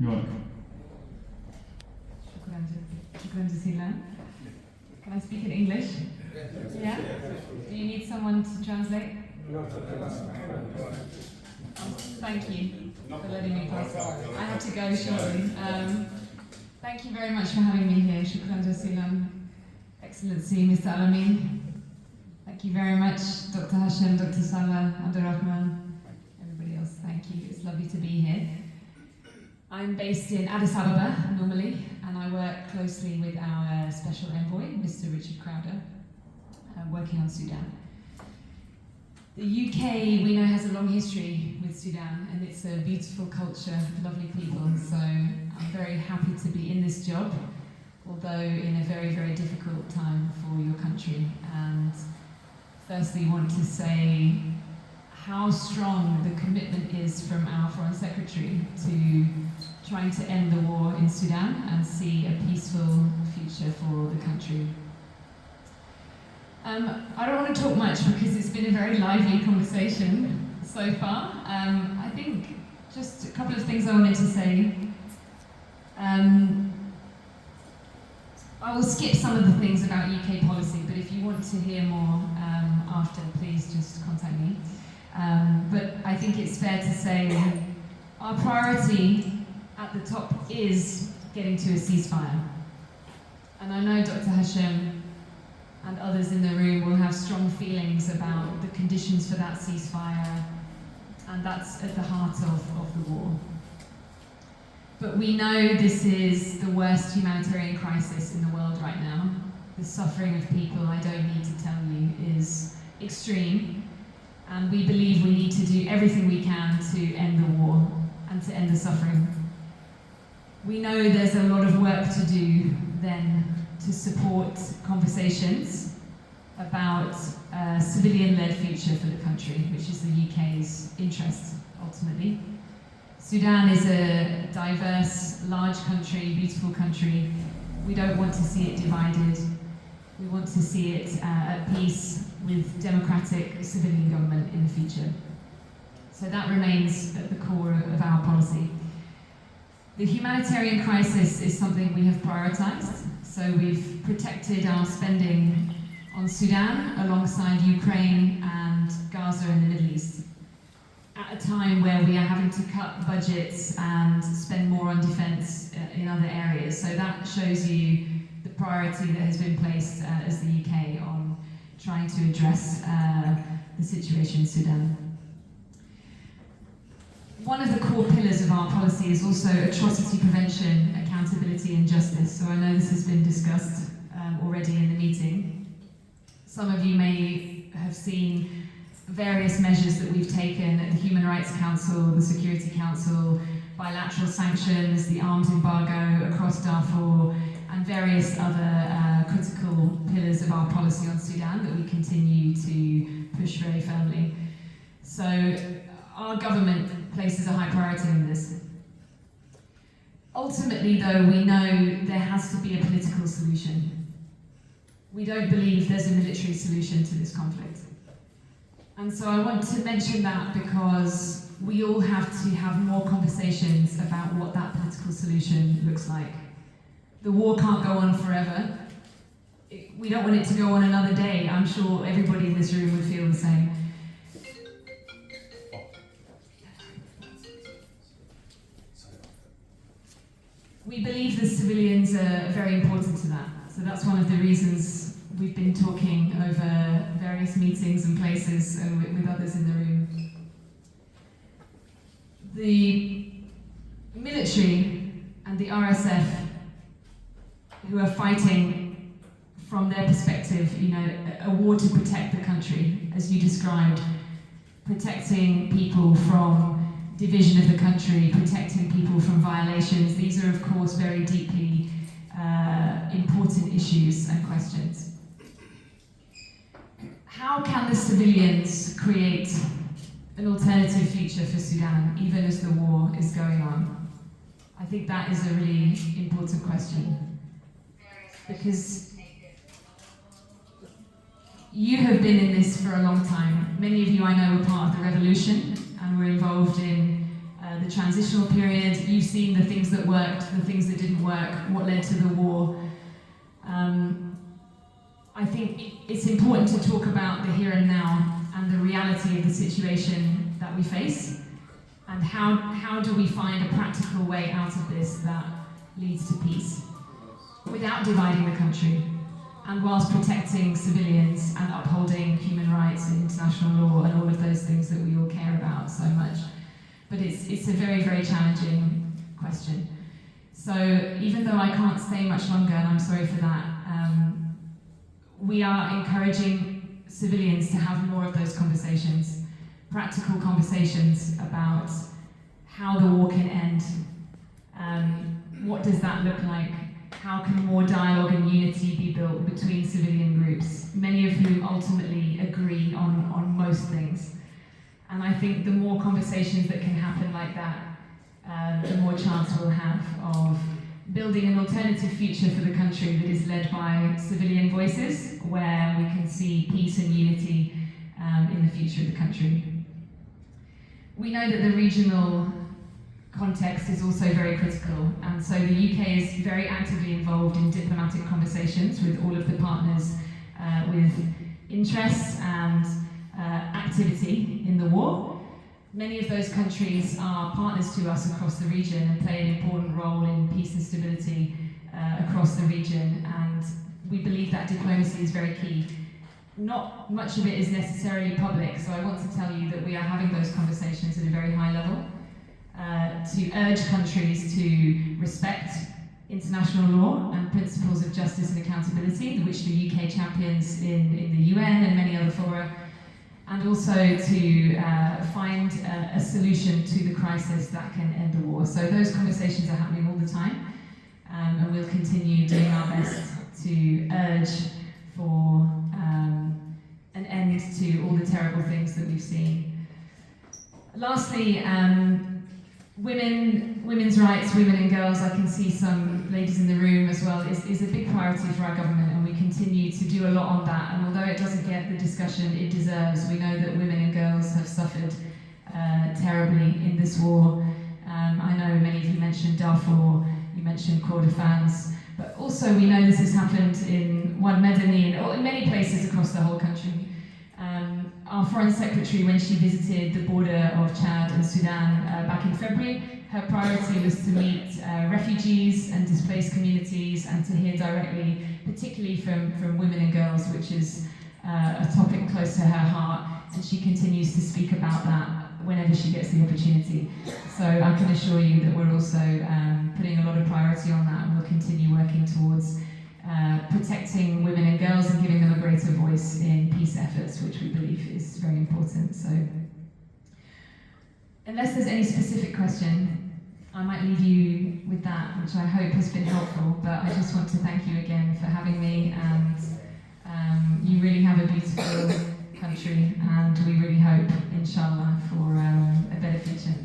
You're welcome. Shukran jazeelan. Can I speak in English? Yeah? Do you need someone to translate? Thank you for letting me pass. I have to go shortly. Thank you very much for having me here. Shukran jazeelan. Excellency, Mr. Alamin. Thank you very much, Dr. Hashem, Dr. Salah, Abdurrahman, everybody else. Thank you. It's lovely to be here. I'm based in Addis Ababa, normally, and I work closely with our special envoy, Mr. Richard Crowder, working on Sudan. The UK, we know, has a long history with Sudan, and it's a beautiful culture, lovely people, so I'm very happy to be in this job, although in a very, very difficult time for your country. And firstly, want to say how strong the commitment is from our Foreign Secretary to trying to end the war in Sudan and see a peaceful future for the country. I don't want to talk much because it's been a very lively conversation so far. I think just a couple of things I wanted to say. I will skip some of the things about UK policy, but if you want to hear more after, please just contact me. But I think it's fair to say our priority at the top is getting to a ceasefire. And I know Dr. Hashem and others in the room will have strong feelings about the conditions for that ceasefire, and that's at the heart of the war. But we know this is the worst humanitarian crisis in the world right now. The suffering of people, I don't need to tell you, is extreme, and we believe we need to do everything we can to end the war and to end the suffering. We know there's a lot of work to do then to support conversations about a civilian-led future for the country, which is the UK's interest, ultimately. Sudan is a diverse, large country, beautiful country. We don't want to see it divided. We want to see it at peace with democratic civilian government in the future. So that remains at the core of our policy. The humanitarian crisis is something we have prioritized. So we've protected our spending on Sudan alongside Ukraine and Gaza in the Middle East, at a time where we are having to cut budgets and spend more on defence in other areas. So that shows you the priority that has been placed as the UK on trying to address the situation in Sudan. One of the core pillars of our policy is also atrocity prevention, accountability and justice. So I know this has been discussed already in the meeting. Some of you may have seen various measures that we've taken at the Human Rights Council, the Security Council, bilateral sanctions, the arms embargo across Darfur, and various other critical pillars of our policy on Sudan that we continue to push very firmly. So our government places a high priority on this. Ultimately, though, we know there has to be a political solution. We don't believe there's a military solution to this conflict. And so I want to mention that because we all have to have more conversations about what that political solution looks like. The war can't go on forever. We don't want it to go on another day. I'm sure everybody in this room would feel the same. We believe the civilians are very important to that. So that's one of the reasons we've been talking over various meetings and places and with others in the room. The military and the RSF, who are fighting from their perspective, a war to protect the country, as you described, protecting people from division of the country, protecting people from violations. These are, of course, very deeply important issues and questions. How can the civilians create an alternative future for Sudan, even as the war is going on? I think that is a really important question. Because you have been in this for a long time. Many of you I know were part of the revolution and were involved in the transitional period. You've seen the things that worked, the things that didn't work, what led to the war. I think it's important to talk about the here and now and the reality of the situation that we face, and how do we find a practical way out of this that leads to peace without dividing the country, and whilst protecting civilians and upholding human rights and international law and all of those things that we all care about so much. But it's a very, very challenging question. So even though I can't stay much longer, and I'm sorry for that, we are encouraging civilians to have more of those conversations, practical conversations about how the war can end. What does that look like? How can more dialogue and unity be built between civilian groups, many of whom ultimately agree on most things? And I think the more conversations that can happen like that, the more chance we'll have of building an alternative future for the country that is led by civilian voices, where we can see peace and unity in the future of the country. We know that the regional context is also very critical, and so the UK is very actively involved in diplomatic conversations with all of the partners with interests and activity in the war. Many of those countries are partners to us across the region and play an important role in peace and stability across the region, and we believe that diplomacy is very key. Not much of it is necessarily public, so I want to tell you that we are having those conversations at a very high level to urge countries to respect international law and principles of justice and accountability, which the UK champions in the UN and many other fora, and also to find a solution to the crisis that can end the war. So those conversations are happening all the time, and we'll continue doing our best to urge for an end to all the terrible things that we've seen. Lastly, women's rights, women and girls, I can see some ladies in the room as well, is a big priority for our government, and we continue to do a lot on that. And although it doesn't get the discussion it deserves, we know that women and girls have suffered terribly in this war. I know many of you mentioned Darfur, you mentioned Kordofans, but also we know this has happened in Wad Medani and in many places across the whole country. Our Foreign Secretary, when she visited the border of Chad and Sudan back in February, her priority was to meet refugees and displaced communities and to hear directly, particularly from women and girls, which is a topic close to her heart, and she continues to speak about that whenever she gets the opportunity. So I can assure you that we're also putting a lot of priority on that, and we'll continue working towards protecting women and girls and giving them a greater voice in peace efforts, which we believe is very important. So, unless there's any specific question, I might leave you with that, which I hope has been helpful, but I just want to thank you again for having me, and you really have a beautiful country, and we really hope, inshallah, for a better future.